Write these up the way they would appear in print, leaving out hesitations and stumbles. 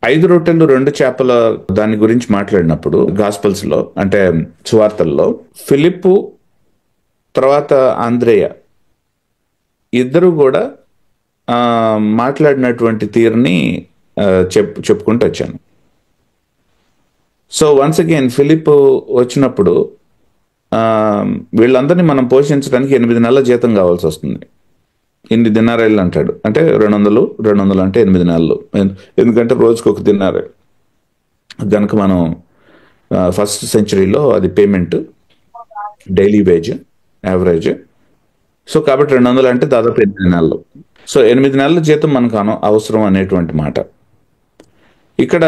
5 రొట్టెలు 2 చేపల దాని గురించి మాట్లాడినప్పుడు గాస్పల్స్ లో, అంటే సువార్తల్లో, ఫిలిప్పు తర్వాత ఆంద్రేయ ఇద్దరు కూడా మాట్లాడినటువంటి తీరుని చెప్పుకుంటూ వచ్చాను. సో వన్స్ అగైన్ ఫిలిప్ వచ్చినప్పుడు వీళ్ళందరినీ మనం పోషించడానికి 8 నెలల జీతం కావాల్సి వస్తుంది. ఇన్ని దినారేళ్ళు అంటాడు, అంటే 200 అంటే 8 నెలలు, ఎందుకంటే రోజుకి ఒక దినారే కనుక మనం ఫస్ట్ సెంచరీలో అది payment, daily wage average. So కాబట్టి 200 అంటే దాదాపు 8 నెలలు. సో 8 నెలల జీతం మనకు అవసరం అనేటువంటి మాట. ఇక్కడ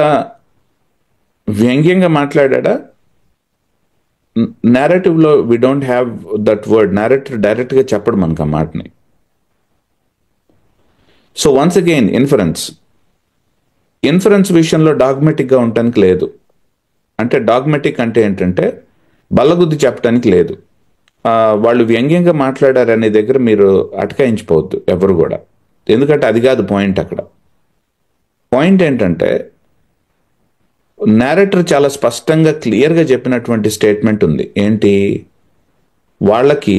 వ్యంగ్యంగా మాట్లాడా, నేరేటివ్లో we don't have that word. Narrative డైరెక్ట్గా చెప్పడు మనకు ఆ మాటని. సో వన్స్ అగైన్ ఇన్ఫరెన్స్ విషయంలో డాగ్మెటిక్గా ఉండటానికి లేదు. అంటే డాగ్మెటిక్ అంటే ఏంటంటే బల్లగుద్ది చెప్పడానికి లేదు. వాళ్ళు వ్యంగ్యంగా మాట్లాడారనే దగ్గర మీరు అటకాయించిపోవద్దు ఎవరు కూడా, ఎందుకంటే అది కాదు పాయింట్. అక్కడ పాయింట్ ఏంటంటే నేరేటర్ చాలా స్పష్టంగా క్లియర్గా చెప్పినటువంటి స్టేట్మెంట్ ఉంది. ఏంటి? వాళ్ళకి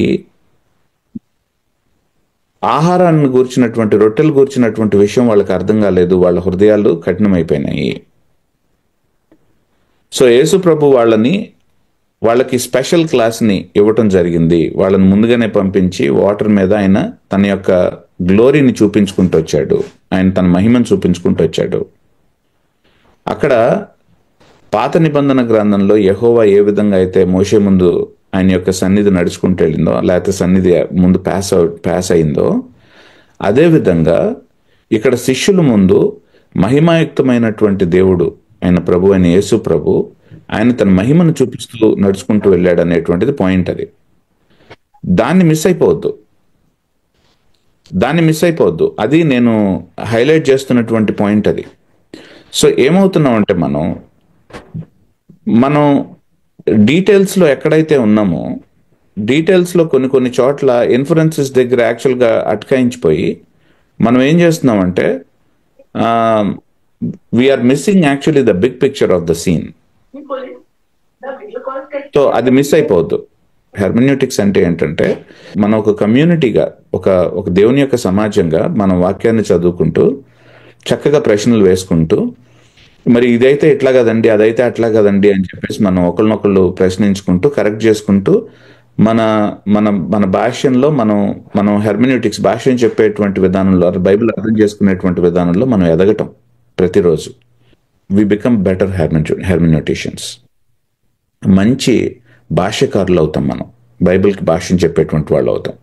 ఆహారాన్ని గూర్చినటువంటి, రొట్టెలు గూర్చినటువంటి విషయం వాళ్ళకి అర్థం కాలేదు, వాళ్ళ హృదయాలు కఠినమైపోయినాయి. సో యేసు ప్రభు వాళ్ళకి స్పెషల్ క్లాస్ని ఇవ్వటం జరిగింది. వాళ్ళని ముందుగానే పంపించి వాటర్ మీద ఆయన తన యొక్క గ్లోరీని చూపించుకుంటూ వచ్చాడు, ఆయన తన మహిమను చూపించుకుంటూ వచ్చాడు. అక్కడ పాత నిబంధన గ్రంథంలో యెహోవా ఏ విధంగా అయితే మోషే ముందు ఆయన యొక్క సన్నిధి నడుచుకుంటూ వెళ్ళిందో, లేకపోతే సన్నిధి ముందు పాస్ అయిందో, అదేవిధంగా ఇక్కడ శిష్యుల ముందు మహిమాయుక్తమైనటువంటి దేవుడు ఆయన ప్రభు, అయిన యేసు ప్రభు, ఆయన తన మహిమను చూపిస్తూ నడుచుకుంటూ వెళ్ళాడు అనేటువంటిది పాయింట్. అది దాన్ని మిస్ అయిపోవద్దు. అది నేను హైలైట్ చేస్తున్నటువంటి పాయింట్ అది. సో ఏమవుతున్నామంటే మనం డీటెయిల్స్లో ఎక్కడైతే ఉన్నామో, డీటెయిల్స్లో కొన్ని చోట్ల ఇన్ఫరెన్సెస్ దగ్గర యాక్చువల్గా అటకాయించిపోయి మనం ఏం చేస్తున్నామంటే we are missing actually the big picture of the scene. So అది మిస్ అయిపోవద్దు. హెర్మెన్యూటిక్స్ అంటే ఏంటంటే మనం ఒక కమ్యూనిటీగా, ఒక దేవుని యొక్క సమాజంగా మనం వాక్యాన్ని చదువుకుంటూ చక్కగా ప్రశ్నలు వేసుకుంటూ, మరి ఇదైతే ఇట్లా కదండి, అదైతే అట్లా కదండి అని చెప్పేసి మనం ఒకరినొకళ్ళు ప్రశ్నించుకుంటూ కరెక్ట్ చేసుకుంటూ మన మన మన భాష్యంలో మనం హెర్మెన్యూటిక్స్ భాష్యం చెప్పేటువంటి విధానంలో, బైబిల్ అర్థం చేసుకునేటువంటి విధానంలో మనం ఎదగటం ప్రతిరోజు. We become better hermeneuticians. మంచి భాష్యకారులు అవుతాం మనం, బైబిల్కి భాష్యం చెప్పేటువంటి వాళ్ళు అవుతాం.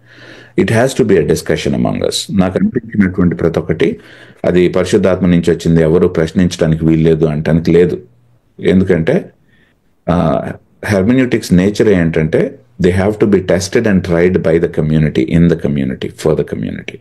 It has to be a discussion among us. నాకు అనిపించినటువంటి ప్రతి ఒక్కటి అది పరిశుద్ధాత్మ నుంచి వచ్చింది, ఎవరు ప్రశ్నించడానికి వీల్లేదు అంటానికి లేదు. ఎందుకంటే హెర్మెన్యూటిక్స్ నేచర్ ఏంటంటే they have to be tested and tried by the community, in the community, for the community.